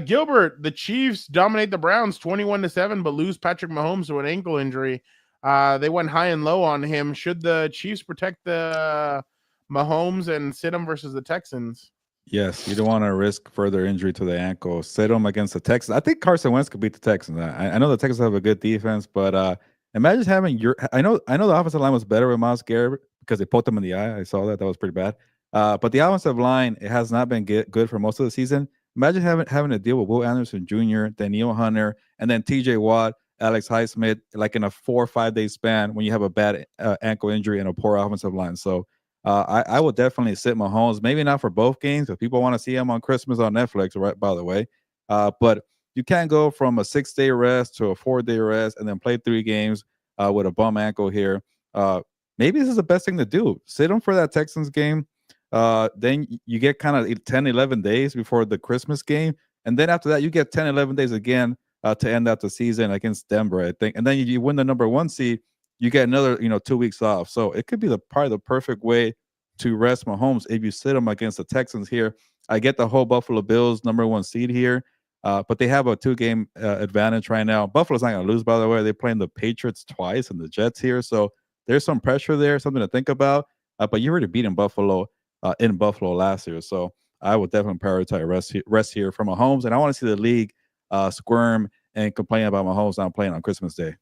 Gilbert, the Chiefs dominate the Browns 21-7, but lose Patrick Mahomes to an ankle injury. They went high and low on him. Should the Chiefs protect the Mahomes and sit him versus the Texans? Yes, you don't want to risk further injury to the ankle. Sit him against the Texans. I think Carson Wentz could beat the Texans. I know the Texans have a good defense, but imagine having I know the offensive line was better with Myles Garrett because they poked him in the eye. I saw that. That was pretty bad. But the offensive line, it has not been good for most of the season. Imagine having to deal with Will Anderson Jr., Danielle Hunter, and then TJ Watt, Alex Highsmith, in a 4 or 5 day span when you have a bad ankle injury and a poor offensive line. So I would definitely sit Mahomes, maybe not for both games, if people want to see him on Christmas on Netflix, right, by the way. But you can't go from a 6-day rest to a 4-day rest and then play 3 games with a bum ankle here. Maybe this is the best thing to do. Sit him for that Texans game. Then you get kind of 10, 11 days before the Christmas game. And then after that, you get 10, 11 days again to end out the season against Denver, I think. And then you win the number 1 seed. You get another, 2 weeks off. So it could be probably the perfect way to rest Mahomes if you sit him against the Texans here. I get the whole Buffalo Bills number 1 seed here, but they have a 2-game advantage right now. Buffalo's not going to lose, by the way. They're playing the Patriots twice and the Jets here. So there's some pressure there, something to think about. But you already beaten Buffalo in Buffalo last year. So I would definitely prioritize rest here for Mahomes. And I want to see the league squirm and complain about Mahomes not playing on Christmas Day.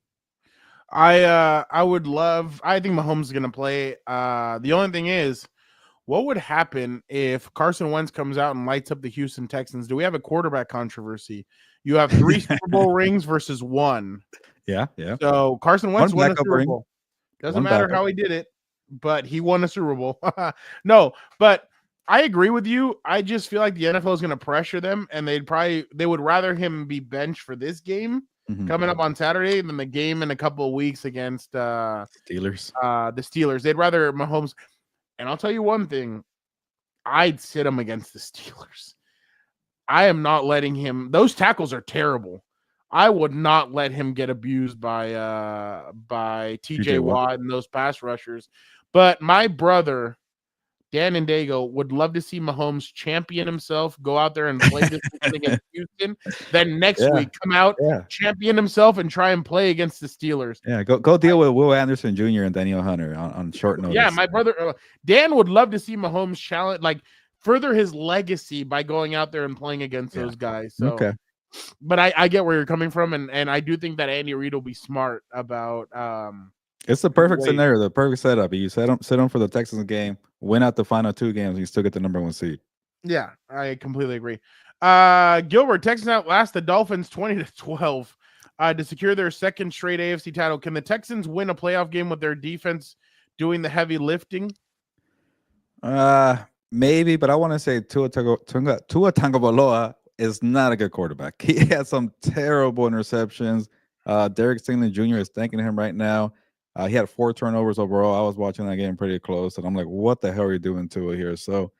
I think Mahomes is going to play. The only thing is, what would happen if Carson Wentz comes out and lights up the Houston Texans? Do we have a quarterback controversy? You have 3 Super Bowl rings versus 1. Yeah. So Carson Wentz won a Super Bowl. Doesn't matter how he did it, but he won a Super Bowl. No, but I agree with you. I just feel like the NFL is going to pressure them, and they would rather him be benched for this game coming up on Saturday than the game in a couple of weeks against Steelers. The Steelers. They'd rather Mahomes. And I'll tell you one thing, I'd sit him against the Steelers. I am not letting him. Those tackles are terrible. I would not let him get abused by TJ Watt and those pass rushers. But my brother, Dan and Dago, would love to see Mahomes champion himself, go out there and play this against Houston. Then next week, come out, champion himself, and try and play against the Steelers. Yeah, go deal with Will Anderson Jr. and Danielle Hunter on short notice. Yeah, my brother Dan would love to see Mahomes challenge, further his legacy by going out there and playing against those guys. So, okay. But I get where you're coming from, and I do think that Andy Reid will be smart about. It's the perfect scenario, the perfect setup. You sit him for the Texans game, win out the final 2 games, and you still get the number 1 seed. Yeah, I completely agree. Gilbert, Texans outlast the Dolphins 20-12 to secure their 2nd straight AFC title. Can the Texans win a playoff game with their defense doing the heavy lifting? Maybe, but I want to say Tua Tagovailoa is not a good quarterback. He had some terrible interceptions. Derek Stingley Jr. is thanking him right now. He had 4 turnovers overall. I was watching that game pretty close, and I'm like, what the hell are you doing to it here? So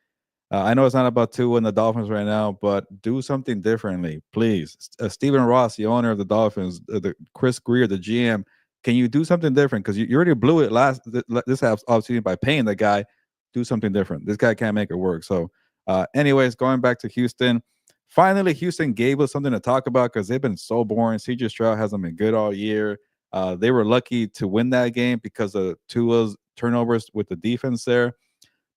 I know it's not about Tua and the Dolphins right now, but do something differently, please. Stephen Ross, the owner of the Dolphins, the Chris Greer, the GM, can you do something different? Because you already blew it this offseason by paying the guy. Do something different. This guy can't make it work. So, anyways, going back to Houston, finally, Houston gave us something to talk about because they've been so boring. CJ Stroud hasn't been good all year. They were lucky to win that game because of Tua's turnovers with the defense there.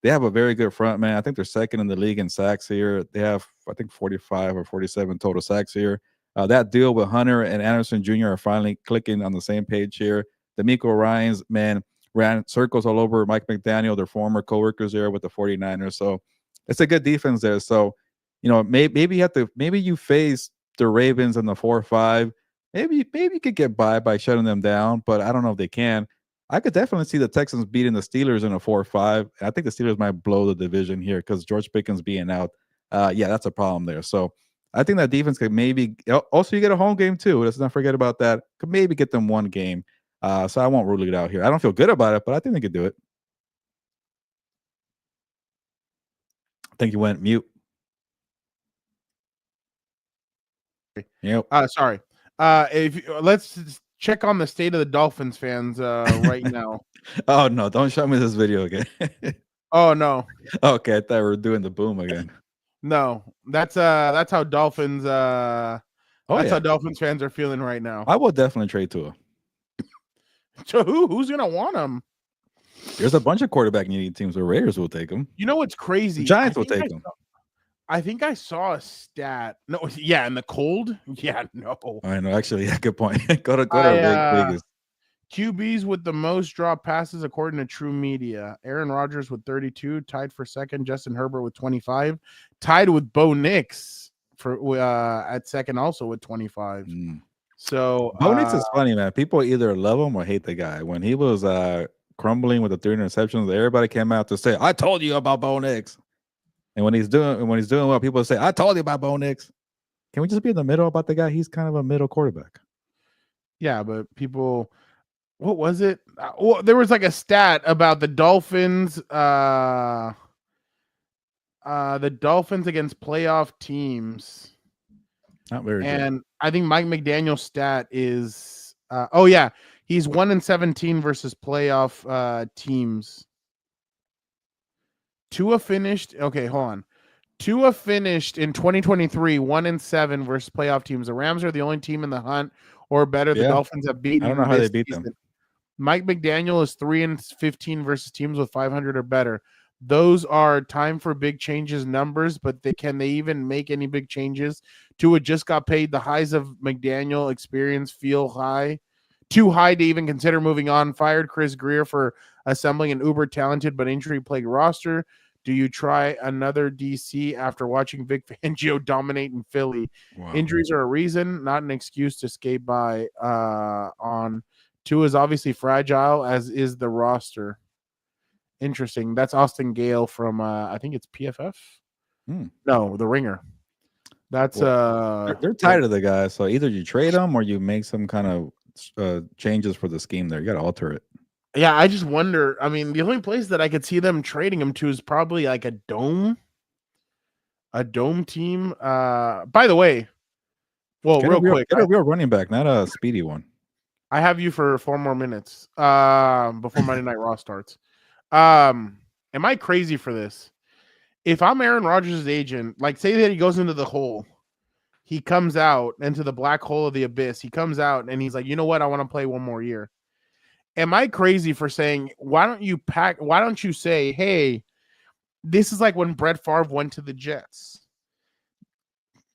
They have a very good front, man. I think they're second in the league in sacks here. They have, I think, 45 or 47 total sacks here. That deal with Hunter and Anderson Jr. are finally clicking on the same page here. D'Amico Ryans, man, ran circles all over Mike McDaniel, their former coworkers there with the 49ers. So it's a good defense there. So, maybe you face the Ravens in the 4-5. Maybe you could get by shutting them down, but I don't know if they can. I could definitely see the Texans beating the Steelers in a 4-5. I think the Steelers might blow the division here because George Pickens being out. That's a problem there. So I think that defense could maybe also you get a home game too. Let's not forget about that. Could maybe get them one game. So I won't rule it out here. I don't feel good about it, but I think they could do it. I think you went mute. Yep. Sorry. Let's check on the state of the Dolphins fans right now. Oh no! Don't show me this video again. Oh no. Okay, I thought we were doing the boom again. No, that's how Dolphins. How Dolphins fans are feeling right now. I will definitely trade Tua. So who's gonna want him? There's a bunch of quarterback needing teams. The Raiders will take him. You know what's crazy? The Giants will take him. I think I saw a stat. No, yeah, in the cold. Yeah, no. I know. Actually, yeah, good point. go to Vegas. QBs with the most drop passes according to True Media. Aaron Rodgers with 32, tied for second. Justin Herbert with 25, tied with Bo Nix for at second, also with 25. So Bo Nix is funny, man. People either love him or hate the guy. When he was crumbling with the 3 interceptions, everybody came out to say, "I told you about Bo Nix." And when he's doing well, people say, "I told you about Bo Nix." Can we just be in the middle about the guy? He's kind of a middle quarterback. Yeah, but people. What was it? Well, there was like a stat about the Dolphins. The Dolphins against playoff teams. Not very good. And I think Mike McDaniel's stat is he's 1-17 versus playoff teams. Tua finished. Okay, hold on. Tua finished in 2023 1-7 versus playoff teams. The Rams are the only team in the hunt or better. The Dolphins have beaten. I don't know how they beat them. Mike McDaniel is 3-15 versus teams with 500 or better. Those are time for big changes numbers, but can they even make any big changes? Tua just got paid. The highs of McDaniel experience feel high, too high to even consider moving on. Fired Chris Greer for assembling an uber talented but injury-plagued roster. Do you try another DC after watching Vic Fangio dominate in Philly? Wow. Injuries are a reason, not an excuse to skate by on. Tua is obviously fragile, as is the roster. Interesting. That's Austin Gale from I think it's PFF. No, The Ringer. That's they're tired of the guy. So either you trade him or you make some kind of changes for the scheme there. You got to alter it. Yeah, I just wonder. I mean, the only place that I could see them trading him to is probably like a dome team. By the way, well, get a real running back, not a speedy one. I have you for 4 more minutes before Monday Night Raw starts. Am I crazy for this? If I'm Aaron Rodgers' agent, like say that he goes into the hole, he comes out into the black hole of the abyss. He comes out and he's like, you know what? I want to play 1 more year. Am I crazy for saying, why don't you say, hey, this is like when Brett Favre went to the Jets.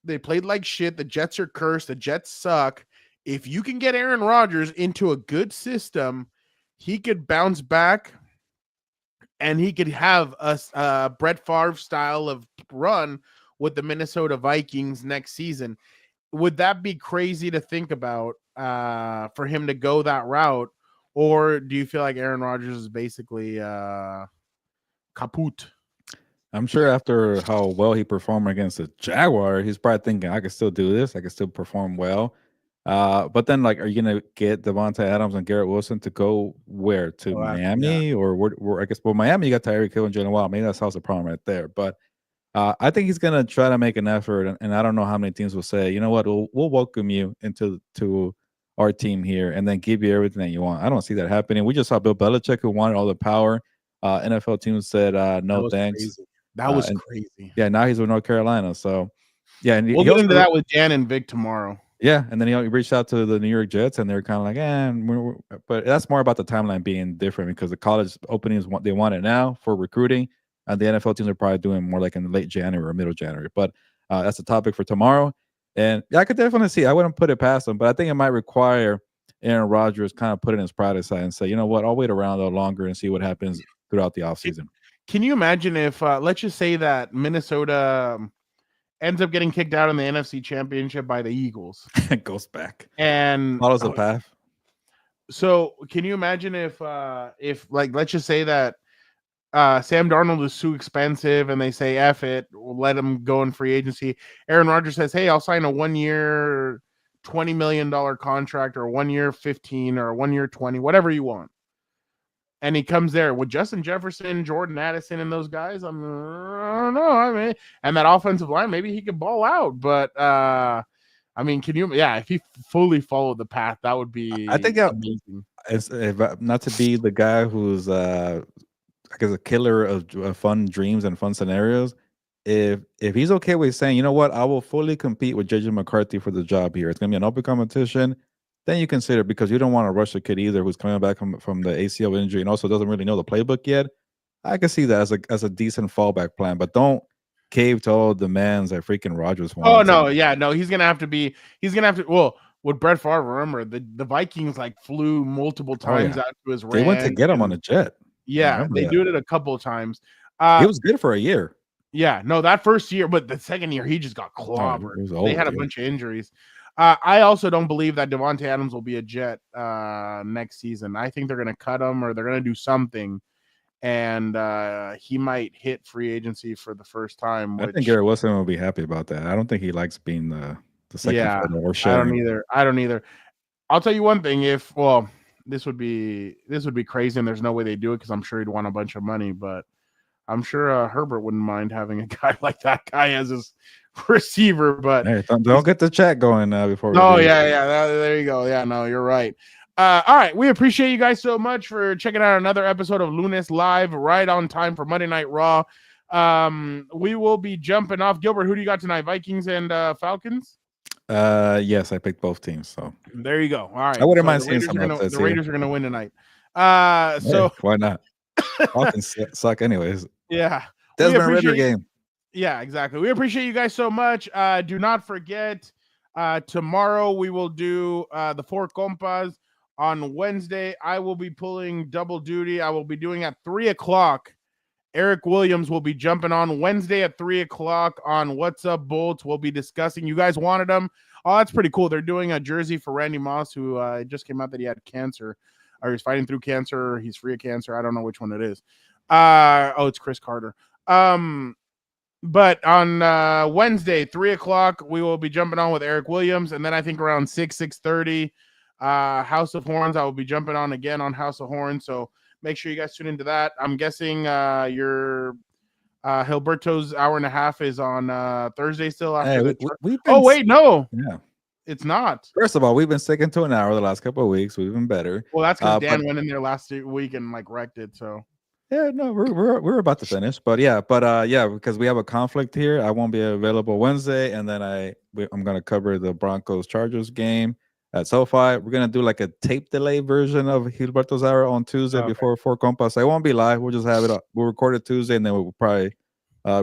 They played like shit. The Jets are cursed. The Jets suck. If you can get Aaron Rodgers into a good system, he could bounce back and he could have a Brett Favre style of run with the Minnesota Vikings next season. Would that be crazy to think about for him to go that route? Or do you feel like Aaron Rodgers is basically kaput? I'm sure after how well he performed against the Jaguar, he's probably thinking, I can still do this. I can still perform well. But then, like, are you gonna get Devontae Adams and Garrett Wilson to go where to Miami or where? I guess Miami, you got Tyreek Hill and Jalen Waddle. Maybe that solves the problem right there. But I think he's gonna try to make an effort, and I don't know how many teams will say, you know what, we'll welcome you into our team here, and then give you everything that you want. I don't see that happening. We just saw Bill Belichick, who wanted all the power. NFL teams said no thanks. Crazy. That was crazy. Yeah, now he's with North Carolina. So yeah, and we'll get into that with Dan and Vic tomorrow. Yeah, and then he reached out to the New York Jets, and they're kind of like, but that's more about the timeline being different because the college openings they want it now for recruiting, and the NFL teams are probably doing more like in late January or middle January. But that's a topic for tomorrow, and yeah, I could definitely see. I wouldn't put it past them, but I think it might require Aaron Rodgers kind of put in his pride aside and say, you know what, I'll wait around a little longer and see what happens throughout the offseason. Can you imagine if, let's just say that Minnesota ends up getting kicked out in the NFC Championship by the Eagles? It goes back and follows the path. So can you imagine if like, let's just say that Sam Darnold is too expensive and they say, F it, we'll let him go in free agency. Aaron Rodgers says, hey, I'll sign a 1 year, $20 million contract, or 1 year, 15, or 1 year, 20, whatever you want. And he comes there with Justin Jefferson, Jordan Addison, and those guys. I don't know. I mean, and that offensive line, maybe he could ball out. But I mean, can you? Yeah, if he fully followed the path, that would be. I think amazing. If not to be the guy who's I guess a killer of fun dreams and fun scenarios. If he's okay with saying, you know what, I will fully compete with JJ McCarthy for the job here. It's gonna be an open competition. Then you consider, because you don't want to rush a kid either who's coming back from the ACL injury and also doesn't really know the playbook yet. I can see that as a decent fallback plan, but don't cave to all demands that freaking Rodgers wants. Oh no, yeah, no, he's gonna have to. Well, with Brett Favre, remember the Vikings like flew multiple times out to his ranch. They went to get him on a jet. Yeah, they did it a couple of times. He was good for a year. Yeah, no, that first year, but the second year he just got clobbered. They had a bunch of injuries. I also don't believe that Devontae Adams will be a Jet next season. I think they're going to cut him or they're going to do something, and he might hit free agency for the first time. I think Garrett Wilson will be happy about that. I don't think he likes being the second or sharing. I don't either. I'll tell you one thing. This would be crazy, and there's no way they do it because I'm sure he'd want a bunch of money, but I'm sure Herbert wouldn't mind having a guy like that guy as his receiver. But hey, don't get the chat going before. There you go. Yeah, no, you're right. All right, we appreciate you guys so much for checking out another episode of Lunes Live, right on time for Monday Night Raw. We will be jumping off. Gilbert, who do you got tonight? Vikings and Falcons? Yes, I picked both teams. So there you go. All right, I wouldn't mind seeing some upsets. The Raiders are going to win tonight. So why not? Falcons suck anyways. Yeah. Desmond Ritter game. Yeah, exactly. We appreciate you guys so much. Do not forget, tomorrow we will do the 4 Compas. On Wednesday, I will be pulling double duty. I will be doing at 3 o'clock. Eric Williams will be jumping on Wednesday at 3 o'clock on What's Up Bolts. We'll be discussing. You guys wanted him. Oh, that's pretty cool. They're doing a jersey for Randy Moss, who it just came out that he had cancer, or he's fighting through cancer. He's free of cancer. I don't know which one it is. It's Chris Carter. But on Wednesday, 3 o'clock, we will be jumping on with Eric Williams. And then I think around 6:30, House of Horns, I will be jumping on again on House of Horns. So make sure you guys tune into that. I'm guessing your Gilberto's hour and a half is on Thursday still. After no. Yeah. It's not. First of all, we've been sticking to an hour the last couple of weeks. We've been better. Well, that's because Dan went in there last week and wrecked it. So yeah, no, we're about to finish, because we have a conflict here. I won't be available Wednesday, and then I'm gonna cover the Broncos Chargers game at SoFi. We're gonna do like a tape delay version of Gilberto's Hour on Tuesday before 4 Compas. I won't be live. We'll just have it up. We'll record it Tuesday, and then we'll probably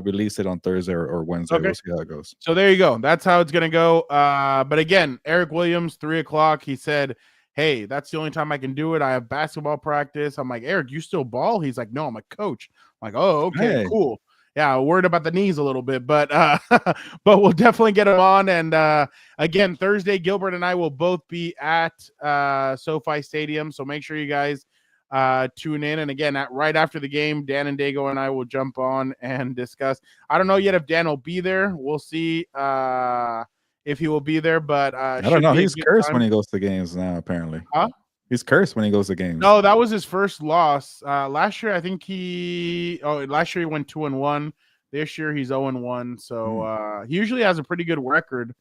release it on Thursday or Wednesday. Okay. We'll see how it goes. So there you go. That's how it's gonna go. But again, Eric Williams, 3 o'clock. He said, hey, that's the only time I can do it. I have basketball practice. I'm like, Eric, you still ball? He's like, no, I'm a coach. I'm like, oh, okay, cool. Yeah, worried about the knees a little bit, but but we'll definitely get him on. And again, Thursday, Gilbert and I will both be at SoFi Stadium. So make sure you guys tune in. And again, right after the game, Dan and Dago and I will jump on and discuss. I don't know yet if Dan will be there. We'll see if he will be there. But I don't know. He's cursed when he goes to games now, apparently. Huh? He's cursed when he goes to games. No, that was his first loss. Last year, I think last year he went 2-1. This year he's 0-1. So he usually has a pretty good record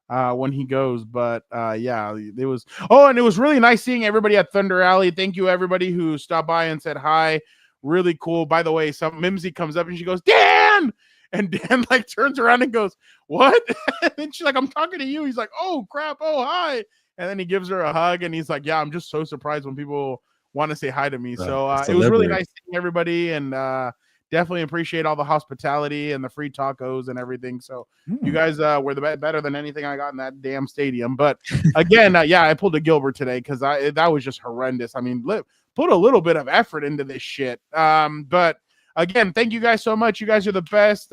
when he goes. But yeah, it was. Oh, and it was really nice seeing everybody at Thunder Alley. Thank you everybody who stopped by and said hi. Really cool. By the way, Mimsy comes up and she goes, Dan! And Dan like turns around and goes, what? And then she's like, I'm talking to you. He's like, oh crap. Oh, hi. And then he gives her a hug and he's like, yeah, I'm just so surprised when people want to say hi to me. So it was really nice seeing everybody, and definitely appreciate all the hospitality and the free tacos and everything. So you guys were better than anything I got in that damn stadium. But again, yeah, I pulled a Gilbert today because that was just horrendous. I mean, put a little bit of effort into this shit. But again, thank you guys so much. You guys are the best.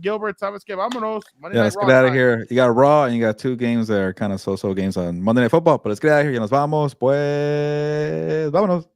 Gilbert, Thomas, vámonos. Yeah, let's get out of here. You got Raw and you got 2 games that are kind of so-so games on Monday Night Football. But let's get out of here. Ya nos vamos. Pues, vámonos.